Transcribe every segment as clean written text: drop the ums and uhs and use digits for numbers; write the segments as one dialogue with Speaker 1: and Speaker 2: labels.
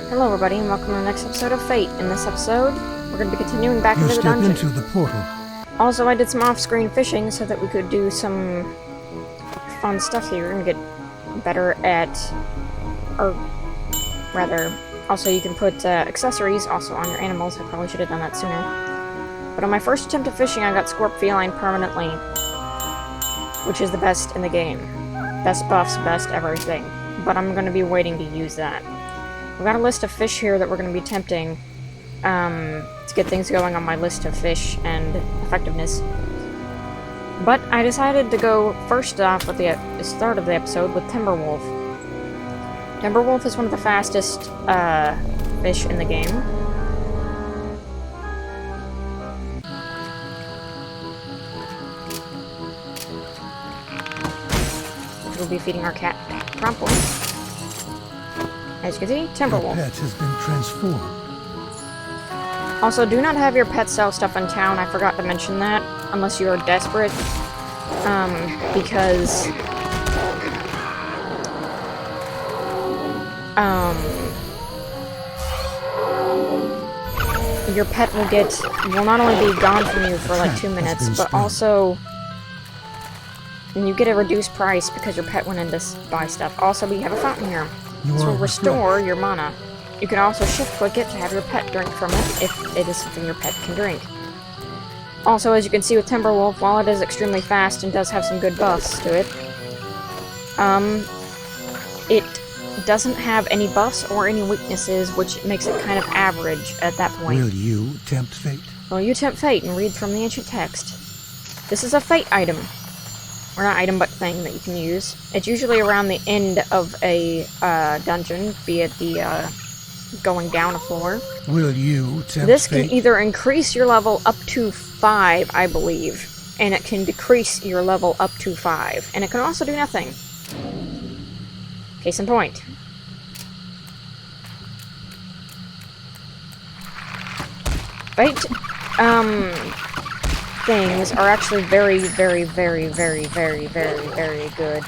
Speaker 1: Hello everybody and welcome to the next episode of Fate. In this episode, we're going to be continuing back into the dungeon.
Speaker 2: Into the portal.
Speaker 1: Also, I did some off-screen fishing so that we could do some fun stuff here and get better at... or rather, also you can put accessories also on your animals. I probably should have done that sooner. But on my first attempt at fishing, I got Scorp Feline permanently, which is the best in the game. Best buffs, best everything. But I'm going to be waiting to use that. We've got a list of fish here that we're going to be attempting to get things going on my list of fish and effectiveness. But I decided to go first off with the start of the episode with Timberwolf. Timberwolf is one of the fastest fish in the game. We'll be feeding our cat promptly. As you can see, Timberwolf.
Speaker 2: Your pet has been transformed.
Speaker 1: Also, do not have your pet sell stuff in town. I forgot to mention that, unless you are desperate. Because your pet will not only be gone from you for like 2 minutes, but also you get a reduced price because your pet went in to buy stuff. Also, we have a fountain here. This will restore your mana. You can also shift click it to have your pet drink from it if it is something your pet can drink. Also, as you can see with Timberwolf, while it is extremely fast and does have some good buffs to it, it doesn't have any buffs or any weaknesses, which makes it kind of average at that point.
Speaker 2: Will you tempt fate?
Speaker 1: Well, you tempt fate and read from the ancient text. This is a fate item. Or not item, but thing that you can use. It's usually around the end of a dungeon, be it the going down a floor.
Speaker 2: Will you tempt
Speaker 1: This
Speaker 2: fate?
Speaker 1: can either increase your level up to 5, I believe, and it can decrease your level up to 5, and it can also do nothing. Case in point. Fate, things are actually very, very, very, very, very, very, very good.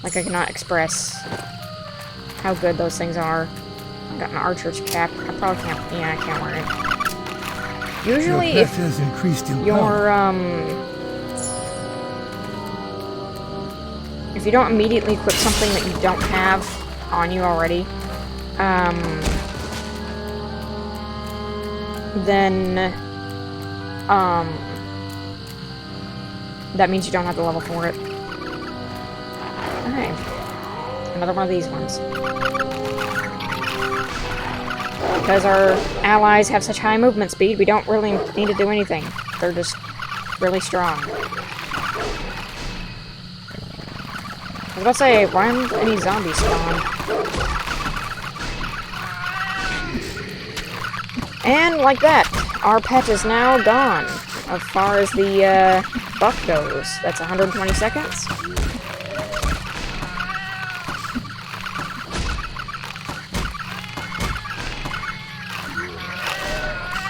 Speaker 1: Like I cannot express how good those things are. I've got an archer's cap. I probably can't. Yeah, I can't wear it. Usually,
Speaker 2: your pet has increased in power.
Speaker 1: If you don't immediately equip something that you don't have on you already, then that means you don't have the level for it. Okay. Another one of these ones. Because our allies have such high movement speed, we don't really need to do anything. They're just really strong. I was about to say, why aren't any zombies spawn? And like that, our pet is now gone. As far as the buff goes, that's 120 seconds.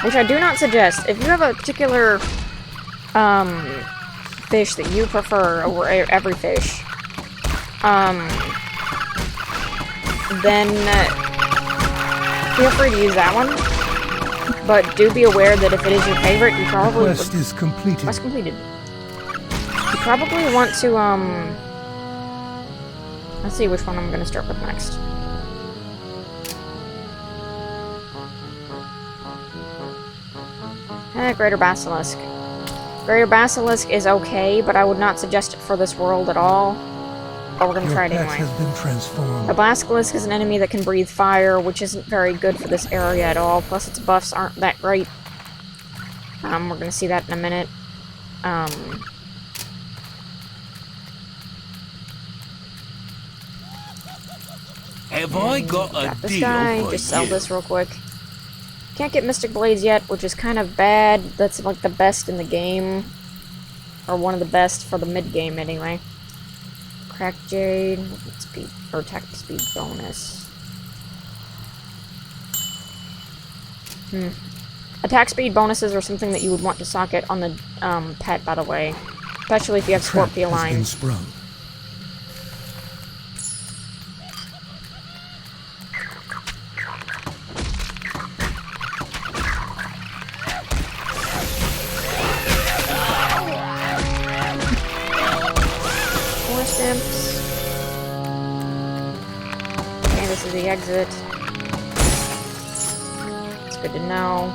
Speaker 1: Which I do not suggest. If you have a particular fish that you prefer over every fish, then feel free to use that one. But do be aware that if it is your favorite, you probably...
Speaker 2: The quest is completed.
Speaker 1: Quest completed. You probably want to, let's see which one I'm going to start with next. Greater Basilisk. Greater Basilisk is okay, but I would not suggest it for this world at all. But we're going to try it anyway.
Speaker 2: Has been transformed.
Speaker 1: The Basilisk is an enemy that can breathe fire, which isn't very good for this area at all. Plus, its buffs aren't that great. We're going to see that in a minute.
Speaker 3: Have I got a
Speaker 1: this
Speaker 3: deal
Speaker 1: guy.
Speaker 3: for
Speaker 1: Just sell
Speaker 3: you?
Speaker 1: this real quick. Can't get Mystic Blades yet, which is kind of bad. That's like the best in the game. Or one of the best for the mid-game, anyway. Crack Jade, speed, or attack speed bonus. Attack speed bonuses are something that you would want to socket on the pet, by the way. Especially if you have Scorp Feline. this is the exit. It's good to know.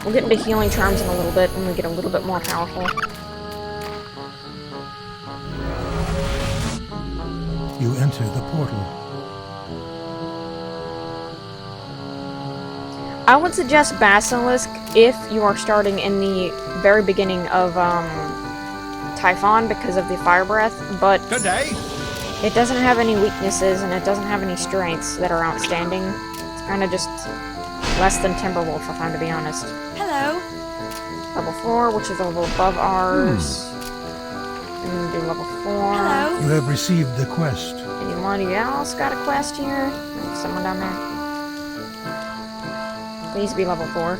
Speaker 1: We'll get into healing charms in a little bit when we get a little bit more powerful.
Speaker 2: You enter the portal.
Speaker 1: I would suggest Basilisk if you are starting in the very beginning of Typhon because of the fire breath, but it doesn't have any weaknesses and it doesn't have any strengths that are outstanding. It's kind of just less than Timberwolf, if I'm to be honest.
Speaker 4: Hello.
Speaker 1: Level 4, which is a level above ours. And do level 4.
Speaker 4: Hello.
Speaker 2: You have received the quest.
Speaker 1: Anybody else got a quest here? Someone down there? Please be level 4.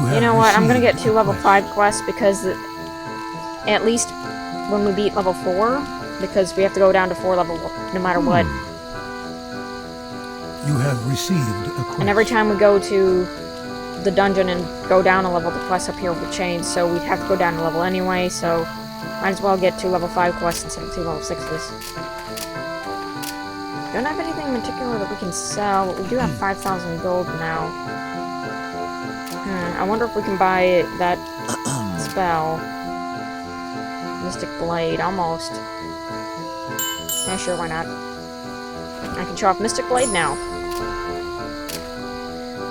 Speaker 1: You know what? I'm gonna get 2 level 5 quests because at least when we beat level 4, because we have to go down to 4 level no matter what.
Speaker 2: You have received a quest.
Speaker 1: And every time we go to the dungeon and go down a level, the quests up here will change, so we'd have to go down a level anyway, so might as well get 2 level 5 quests instead of 2 level 6s. Don't have anything in particular that we can sell, but we do have 5,000 gold now. I wonder if we can buy that spell. Mystic Blade, almost. Yeah, sure, why not? I can show off Mystic Blade now.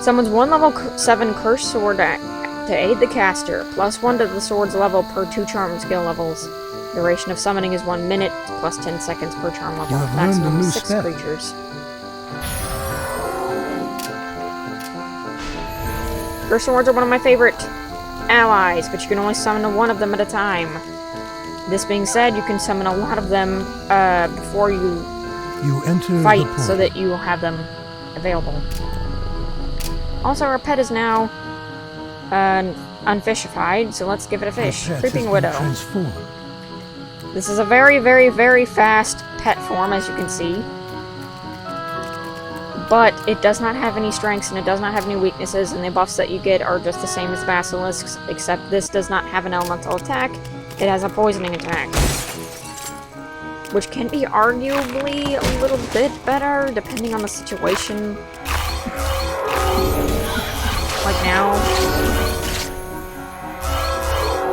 Speaker 1: Summons 1 level 7 cursed sword to aid the caster. +1 to the sword's level per 2 charm skill levels. Duration of summoning is 1 minute, plus 10 seconds per charm level.
Speaker 2: You have learned a
Speaker 1: Maximum
Speaker 2: new
Speaker 1: 6
Speaker 2: spell.
Speaker 1: creatures. Cursed swords are one of my favorite allies, but you can only summon 1 of them at a time. This being said, you can summon a lot of them before you
Speaker 2: enter
Speaker 1: fight,
Speaker 2: the portal.
Speaker 1: so that you will have them available. Also, our pet is now unfishified, so let's give it a fish.
Speaker 2: Your pet
Speaker 1: Creeping
Speaker 2: has been
Speaker 1: Widow.
Speaker 2: transformed.
Speaker 1: This is a very, very, very fast pet form, as you can see. But it does not have any strengths, and it does not have any weaknesses, and the buffs that you get are just the same as Basilisks, except this does not have an elemental attack. It has a poisoning attack. Which can be arguably a little bit better, depending on the situation. Like now.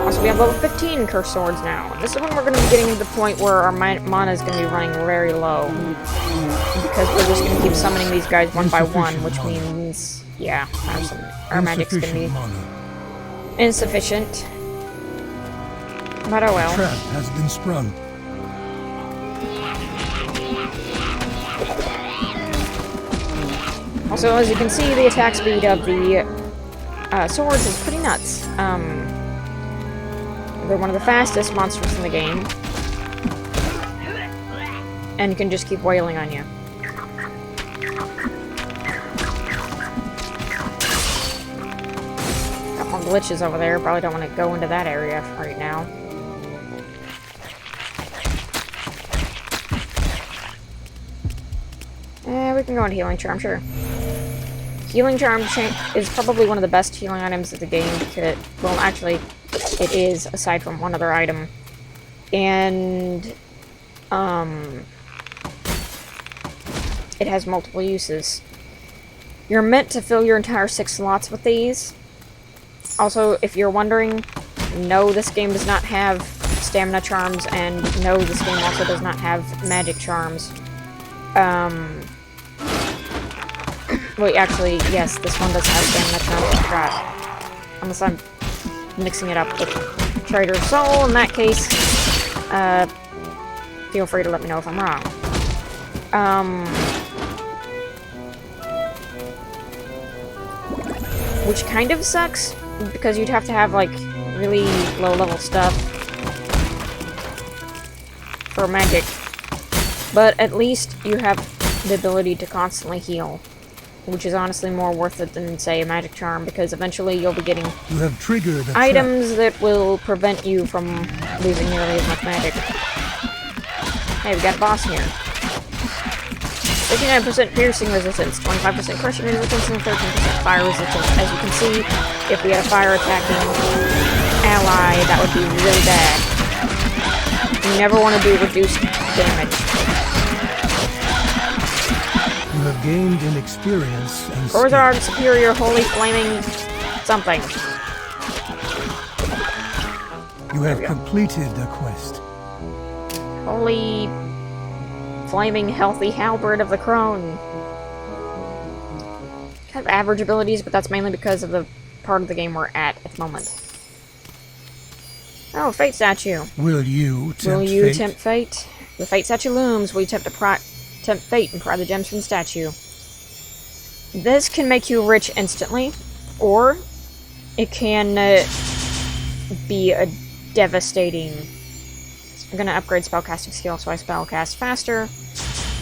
Speaker 1: Also, we have level 15 Cursed Swords now. This is when we're going to be getting to the point where our mana is going to be running very low. Because we're just going to keep summoning these guys one by one, which means, yeah, our magic's going to be insufficient. But oh well.
Speaker 2: Trap has been sprung.
Speaker 1: Also, as you can see, the attack speed of the swords is pretty nuts. They're one of the fastest monsters in the game. And you can just keep wailing on you. Got more glitches over there. Probably don't want to go into that area right now. We can go into Healing Charm, sure. Healing Charm is probably one of the best healing items of the game because, well, actually, it is, aside from one other item. And, it has multiple uses. You're meant to fill your entire 6 slots with these. Also, if you're wondering, no, this game does not have stamina charms, and no, this game also does not have magic charms. Wait, actually, yes, this one does have stamina charms, I forgot. Unless I'm mixing it up with Trader's Soul. In that case, feel free to let me know if I'm wrong. Which kind of sucks, because you'd have to have, like, really low-level stuff for magic. But at least you have the ability to constantly heal, which is honestly more worth it than, say, a magic charm, because eventually you'll be getting
Speaker 2: You have triggered a
Speaker 1: items that will prevent you from losing nearly as much magic. Hey, we got a boss here. 59% piercing resistance, 25% crushing resistance, and 13% fire resistance. As you can see, if we had a fire attacking ally, that would be really bad. You never want to do reduced damage.
Speaker 2: You have gained in experience and
Speaker 1: Gorzarg Superior Holy Flaming something.
Speaker 2: you have completed a quest.
Speaker 1: Holy Flaming Healthy Halberd of the Crone. Kind of average abilities, but that's mainly because of the part of the game we're at the moment. Oh, Fate Statue.
Speaker 2: Will you tempt
Speaker 1: fate? The Fate Statue looms. Will you tempt fate and pry the gems from the statue? This can make you rich instantly, or it can be a devastating... I'm gonna upgrade spellcasting skill so I spellcast faster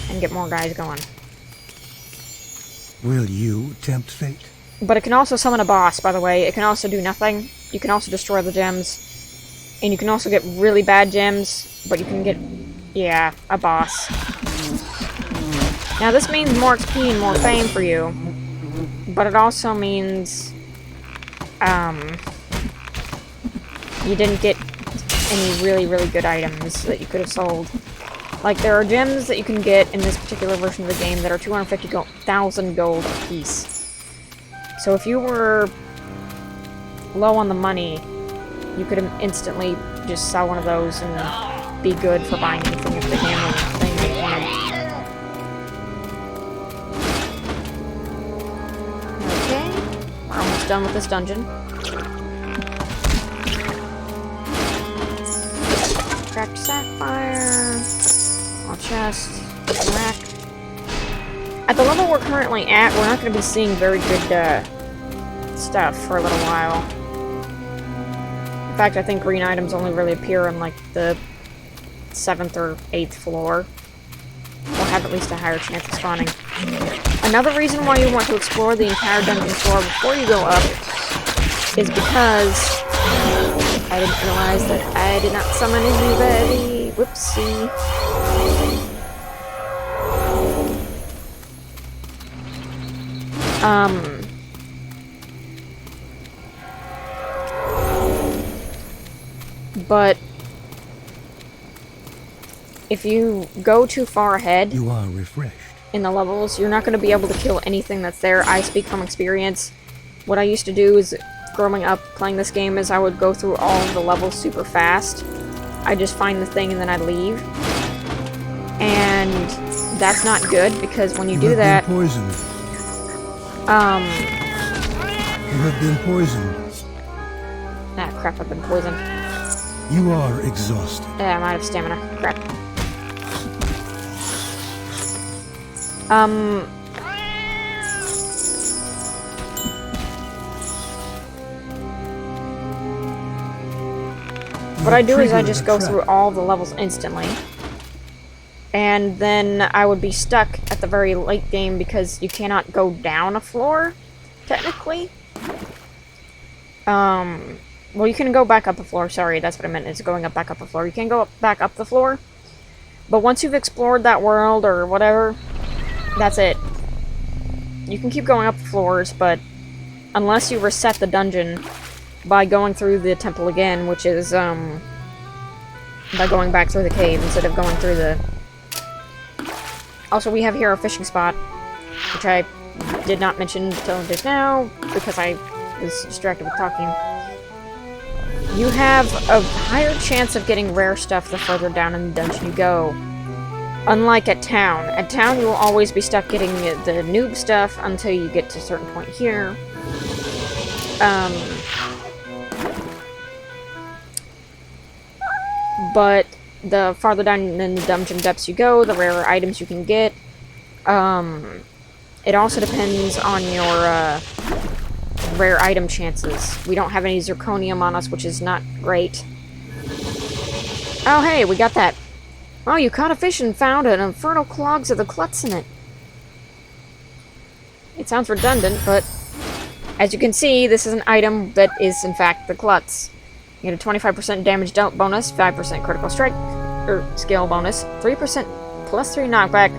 Speaker 1: and get more guys going.
Speaker 2: Will you tempt fate?
Speaker 1: But it can also summon a boss, by the way. It can also do nothing. You can also destroy the gems. And you can also get really bad gems, but you can get, yeah, a boss. Now this means more XP and more fame for you, but it also means, you didn't get any really, really good items that you could have sold. Like, there are gems that you can get in this particular version of the game that are 250,000 gold a piece. So if you were low on the money, you could instantly just sell one of those and be good for buying anything if the gambling thing that you wanted. Okay, we're almost done with this dungeon. Cracked sapphire, all chest, rack. At the level we're currently at, we're not going to be seeing very good stuff for a little while. In fact, I think green items only really appear on, like, the 7th or 8th floor. Or have at least a higher chance of spawning. Another reason why you want to explore the entire dungeon floor before you go up is because I didn't realize that I did not summon anybody. Whoopsie. But if you go too far ahead,
Speaker 2: You are refreshed.
Speaker 1: in the levels, you're not going to be able to kill anything that's there. I speak from experience. What I used to do is, growing up playing this game, is I would go through all of the levels super fast. I'd just find the thing and then I'd leave. And that's not good, because when you do that...
Speaker 2: You have been poisoned. You have been poisoned.
Speaker 1: Ah, crap, I've been poisoned.
Speaker 2: You are exhausted.
Speaker 1: Yeah, I'm out of stamina. Crap. What I do is I just go through all the levels instantly. And then I would be stuck at the very late game because you cannot go down a floor, technically. Well, you can go back up a floor. Sorry, that's what I meant, is going back up a floor. You can go back up the floor. But once you've explored that world or whatever, that's it. You can keep going up the floors, but unless you reset the dungeon by going through the temple again, which is, by going back through the cave instead of going through the... Also, we have here a fishing spot, which I did not mention until just now, because I was distracted with talking. You have a higher chance of getting rare stuff the further down in the dungeon you go. Unlike at town. At town, you will always be stuck getting the noob stuff until you get to a certain point here. But the farther down in the dungeon depths you go, the rarer items you can get. It also depends on your rare item chances. We don't have any zirconium on us, which is not great. Oh hey, we got that. Oh, you caught a fish and found an infernal clogs of the klutz in it. It sounds redundant, but as you can see, this is an item that is in fact the klutz. You get a 25% damage bonus, 5% critical strike or skill bonus, 3% plus 3 knockback.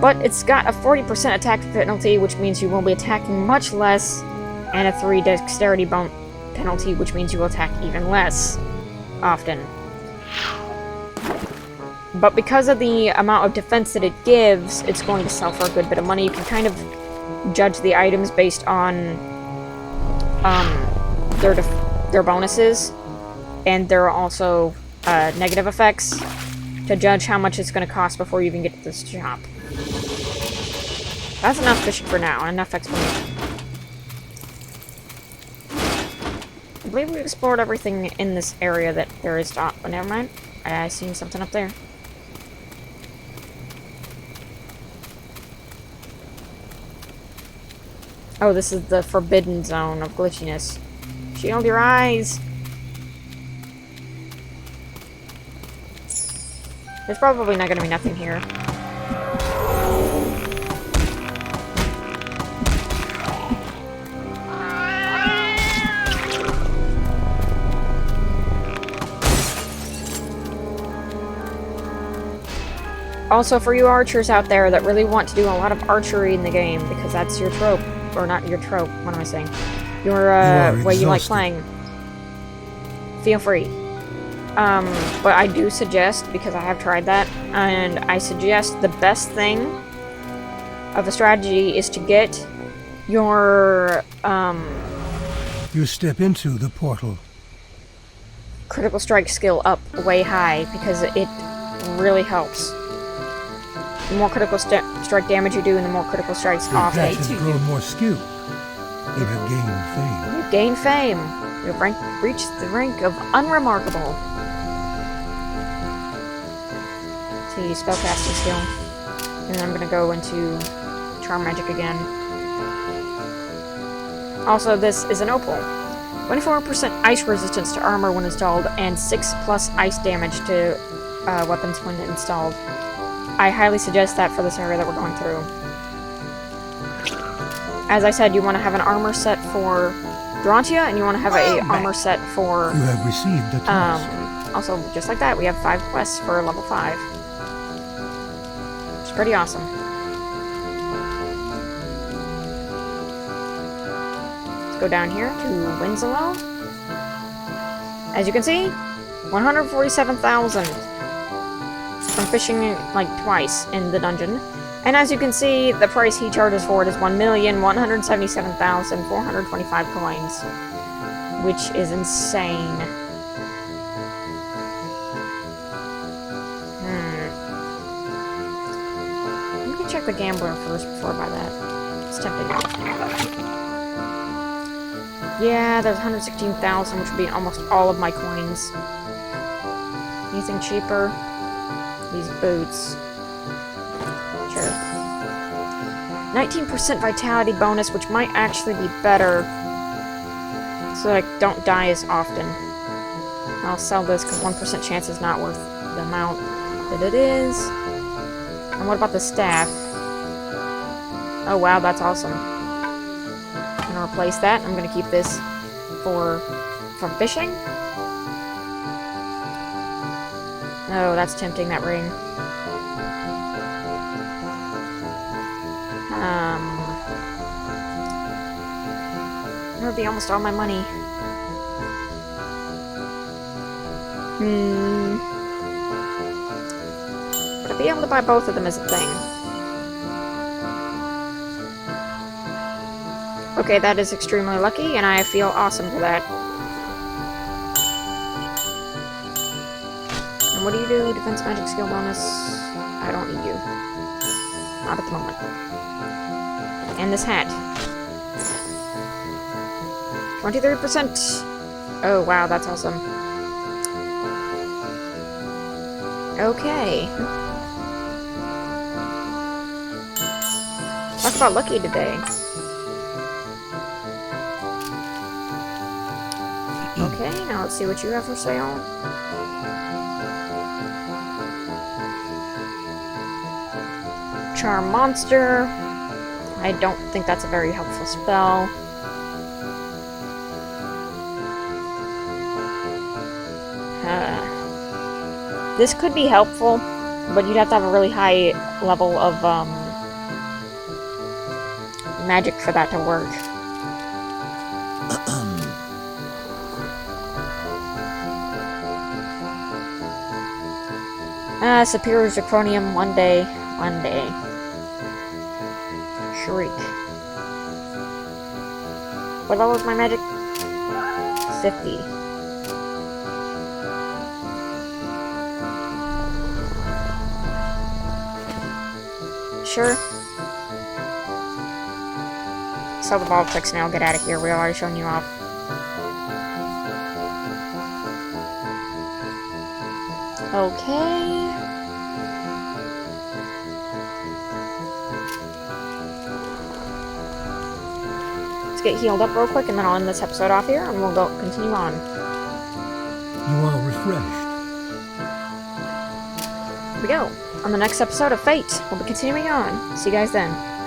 Speaker 1: But it's got a 40% attack penalty, which means you will be attacking much less, and a 3 dexterity penalty, which means you will attack even less often. But because of the amount of defense that it gives, it's going to sell for a good bit of money. You can kind of judge the items based on their bonuses, and there are also negative effects to judge how much it's going to cost before you even get to this shop. That's enough fishing for now, enough explanation. I believe we explored everything in this area that there is to... but never mind. I seen something up there. Oh, this is the forbidden zone of glitchiness. Shield your eyes! There's probably not gonna be nothing here. Also, for you archers out there that really want to do a lot of archery in the game, because that's your trope, or not your trope, what am I saying? Your, way you like playing. Feel free. But I do suggest, because I have tried that, and I suggest the best thing of a strategy is to get your,
Speaker 2: You step into the portal.
Speaker 1: critical strike skill up way high, because it really helps. The more critical strike damage you do, and the more critical strikes off
Speaker 2: Your
Speaker 1: it.
Speaker 2: path has grown more skilled. You have gained fame.
Speaker 1: You gain fame. You have reached the rank of unremarkable. See, spellcasting skill. And then I'm gonna go into charm magic again. Also, this is an opal. 24% ice resistance to armor when installed, and 6+ ice damage to weapons when installed. I highly suggest that for this area that we're going through. As I said, you want to have an armor set for Durantia, and you want to have a armor set for...
Speaker 2: You have received a task.
Speaker 1: Also, just like that, we have 5 quests for level 5. Which is pretty awesome. Let's go down here to Winslow. As you can see, 147,000 from fishing like twice in the dungeon. And as you can see, the price he charges for it is 1,177,425 coins, which is insane. Let me check the gambler first before I buy that. It's tempting. Yeah, there's 116,000, which would be almost all of my coins. Anything cheaper? These boots. Sure. 19% vitality bonus, which might actually be better, so I don't die as often. I'll sell this because 1% chance is not worth the amount that it is. And what about the staff? Oh wow, that's awesome. I'm gonna replace that. I'm gonna keep this for fishing. Oh, that's tempting, that ring. That would be almost all my money. Would I be able to buy both of them as a thing? Okay, that is extremely lucky, and I feel awesome for that. And what do you do? Defense magic skill bonus? I don't need you. Not at the moment. And this hat. 23%! Oh wow, that's awesome. Okay. Talk about lucky today. Okay, now let's see what you have for sale. Charm Monster. I don't think that's a very helpful spell. This could be helpful, but you'd have to have a really high level of magic for that to work. Superior Zirconium, one day. Shriek. What level is my magic? 50. Sure. Sell the ball tricks now, get out of here. We already shown you off. Okay. Let's get healed up real quick and then I'll end this episode off here and we'll go continue on.
Speaker 2: You are refreshed.
Speaker 1: Here we go. On the next episode of Fate, we'll be continuing on. See you guys then.